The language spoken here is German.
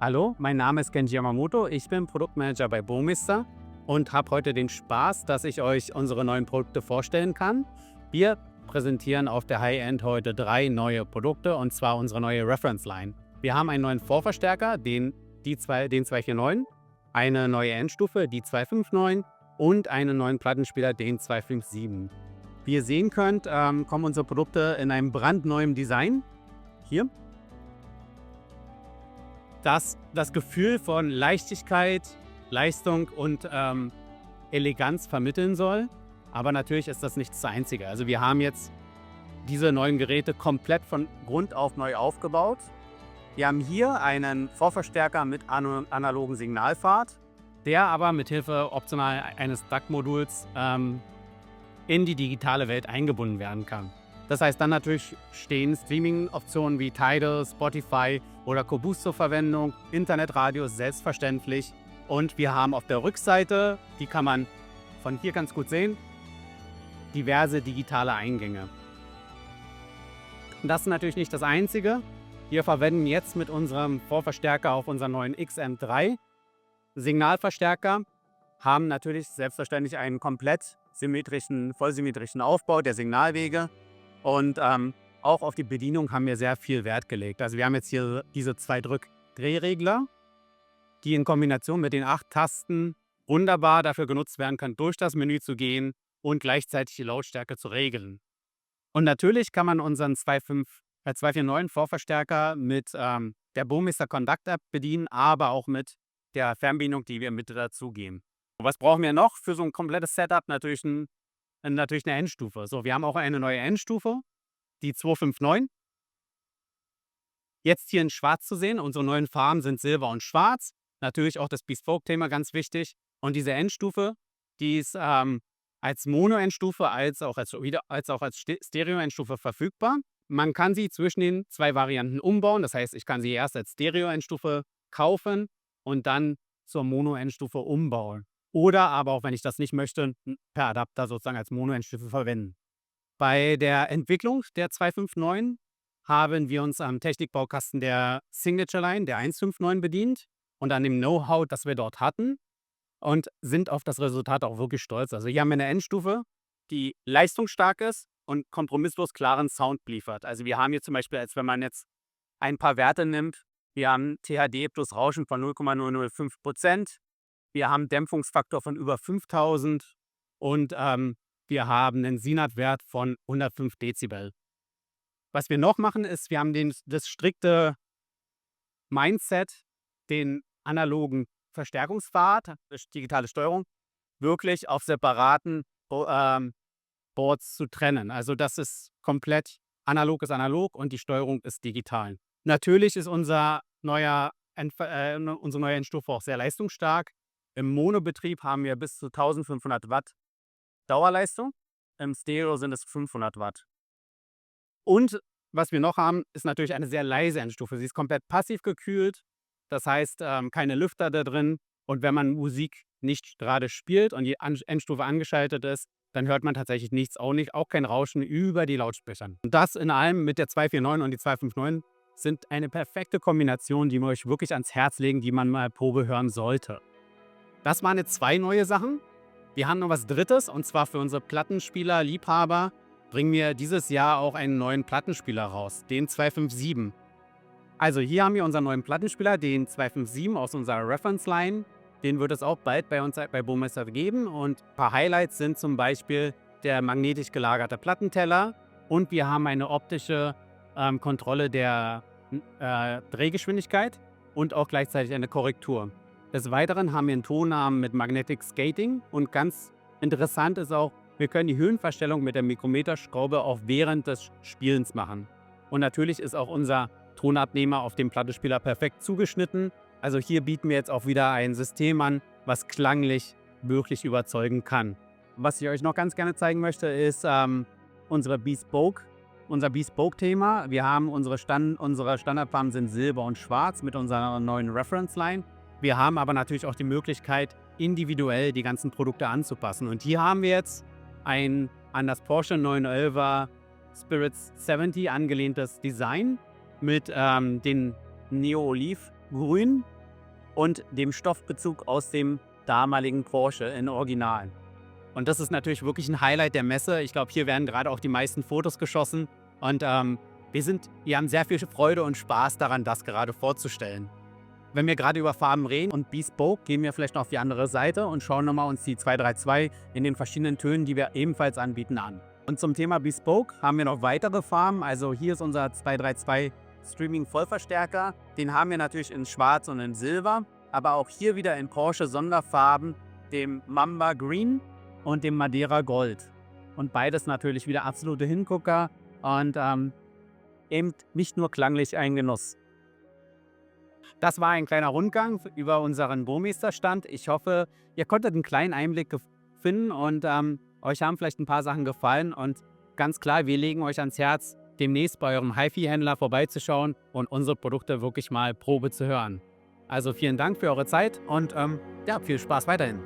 Hallo, mein Name ist Kenji Yamamoto, ich bin Produktmanager bei Burmester und habe heute den Spaß, dass ich euch unsere neuen Produkte vorstellen kann. Wir präsentieren auf der High-End heute 3 neue Produkte, und zwar unsere neue Reference Line. Wir haben einen neuen Vorverstärker, den 249, eine neue Endstufe, die 259, und einen neuen Plattenspieler, den 257. Wie ihr sehen könnt, kommen unsere Produkte in einem brandneuen Design. Hier. Das Gefühl von Leichtigkeit, Leistung und Eleganz vermitteln soll. Aber natürlich ist das nicht das Einzige. Also wir haben jetzt diese neuen Geräte komplett von Grund auf neu aufgebaut. Wir haben hier einen Vorverstärker mit analogen Signalpfad, der aber mithilfe optional eines DAC-Moduls in die digitale Welt eingebunden werden kann. Das heißt, dann natürlich stehen Streaming-Optionen wie Tidal, Spotify oder Qobuz zur Verwendung, Internetradio ist selbstverständlich. Und wir haben auf der Rückseite, die kann man von hier ganz gut sehen, diverse digitale Eingänge. Und das ist natürlich nicht das Einzige. Wir verwenden jetzt mit unserem Vorverstärker auf unseren neuen XM3 Signalverstärker, haben natürlich selbstverständlich einen komplett vollsymmetrischen Aufbau der Signalwege. Und auch auf die Bedienung haben wir sehr viel Wert gelegt. Also wir haben jetzt hier diese 2 Drehregler, die in Kombination mit den 8 Tasten wunderbar dafür genutzt werden können, durch das Menü zu gehen und gleichzeitig die Lautstärke zu regeln. Und natürlich kann man unseren 249 Vorverstärker mit der Burmester Conduct App bedienen, aber auch mit der Fernbedienung, die wir mit dazugeben. Was brauchen wir noch für so ein komplettes Setup? Natürlich eine Endstufe. So, wir haben auch eine neue Endstufe, die 259. Jetzt hier in Schwarz zu sehen. Unsere neuen Farben sind Silber und Schwarz. Natürlich auch das Bespoke-Thema ganz wichtig. Und diese Endstufe, die ist als Mono-Endstufe als auch als Stereo-Endstufe verfügbar. Man kann sie zwischen den 2 Varianten umbauen. Das heißt, ich kann sie erst als Stereo-Endstufe kaufen und dann zur Mono-Endstufe umbauen. Oder aber auch, wenn ich das nicht möchte, per Adapter sozusagen als Mono-Endstufe verwenden. Bei der Entwicklung der 259 haben wir uns am Technikbaukasten der Signature Line, der 159, bedient und an dem Know-how, das wir dort hatten, und sind auf das Resultat auch wirklich stolz. Also hier haben wir eine Endstufe, die leistungsstark ist und kompromisslos klaren Sound liefert. Also wir haben hier zum Beispiel, als wenn man jetzt ein paar Werte nimmt, wir haben THD plus Rauschen von 0,005%, wir haben Dämpfungsfaktor von über 5000 und wir haben einen SINAT-Wert von 105 Dezibel. Was wir noch machen, ist, wir haben das strikte Mindset, den analogen Verstärkungspfad, digitale Steuerung, wirklich auf separaten Boards zu trennen. Also das ist komplett analog und die Steuerung ist digital. Natürlich ist unsere neue Endstufe auch sehr leistungsstark. Im Monobetrieb haben wir bis zu 1500 Watt Dauerleistung. Im Stereo sind es 500 Watt. Und was wir noch haben, ist natürlich eine sehr leise Endstufe. Sie ist komplett passiv gekühlt. Das heißt, keine Lüfter da drin. Und wenn man Musik nicht gerade spielt und die Endstufe angeschaltet ist, dann hört man tatsächlich nichts, auch kein Rauschen über die Lautsprecher. Und das in allem mit der 249 und die 259 sind eine perfekte Kombination, die wir euch wirklich ans Herz legen, die man mal Probe hören sollte. Das waren jetzt 2 neue Sachen. Wir haben noch was Drittes, und zwar für unsere Plattenspieler-Liebhaber bringen wir dieses Jahr auch einen neuen Plattenspieler raus, den 257. Also hier haben wir unseren neuen Plattenspieler, den 257 aus unserer Reference Line. Den wird es auch bald bei uns bei Burmester geben, und ein paar Highlights sind zum Beispiel der magnetisch gelagerte Plattenteller, und wir haben eine optische Kontrolle der Drehgeschwindigkeit und auch gleichzeitig eine Korrektur. Des Weiteren haben wir einen Tonarm mit Magnetic Skating, und ganz interessant ist auch, wir können die Höhenverstellung mit der Mikrometerschraube auch während des Spielens machen. Und natürlich ist auch unser Tonabnehmer auf dem Plattenspieler perfekt zugeschnitten. Also hier bieten wir jetzt auch wieder ein System an, was klanglich wirklich überzeugen kann. Was ich euch noch ganz gerne zeigen möchte, ist unser Bespoke-Thema. Wir haben unsere Standardfarben sind Silber und Schwarz mit unserer neuen Reference Line. Wir haben aber natürlich auch die Möglichkeit, individuell die ganzen Produkte anzupassen. Und hier haben wir jetzt ein an das Porsche 911er Spirit 70 angelehntes Design mit den Neo Olive grün und dem Stoffbezug aus dem damaligen Porsche in Original. Und das ist natürlich wirklich ein Highlight der Messe. Ich glaube, hier werden gerade auch die meisten Fotos geschossen. Und wir haben sehr viel Freude und Spaß daran, das gerade vorzustellen. Wenn wir gerade über Farben reden und Bespoke, gehen wir vielleicht noch auf die andere Seite und schauen nochmal uns die 232 in den verschiedenen Tönen, die wir ebenfalls anbieten, an. Und zum Thema Bespoke haben wir noch weitere Farben. Also hier ist unser 232 Streaming Vollverstärker. Den haben wir natürlich in Schwarz und in Silber, aber auch hier wieder in Porsche Sonderfarben, dem Mamba Green und dem Madeira Gold. Und beides natürlich wieder absolute Hingucker und eben nicht nur klanglich ein Genuss. Das war ein kleiner Rundgang über unseren Burmester-Stand. Ich hoffe, ihr konntet einen kleinen Einblick finden und euch haben vielleicht ein paar Sachen gefallen. Und ganz klar, wir legen euch ans Herz, demnächst bei eurem HiFi-Händler vorbeizuschauen und unsere Produkte wirklich mal Probe zu hören. Also vielen Dank für eure Zeit und ja, viel Spaß weiterhin.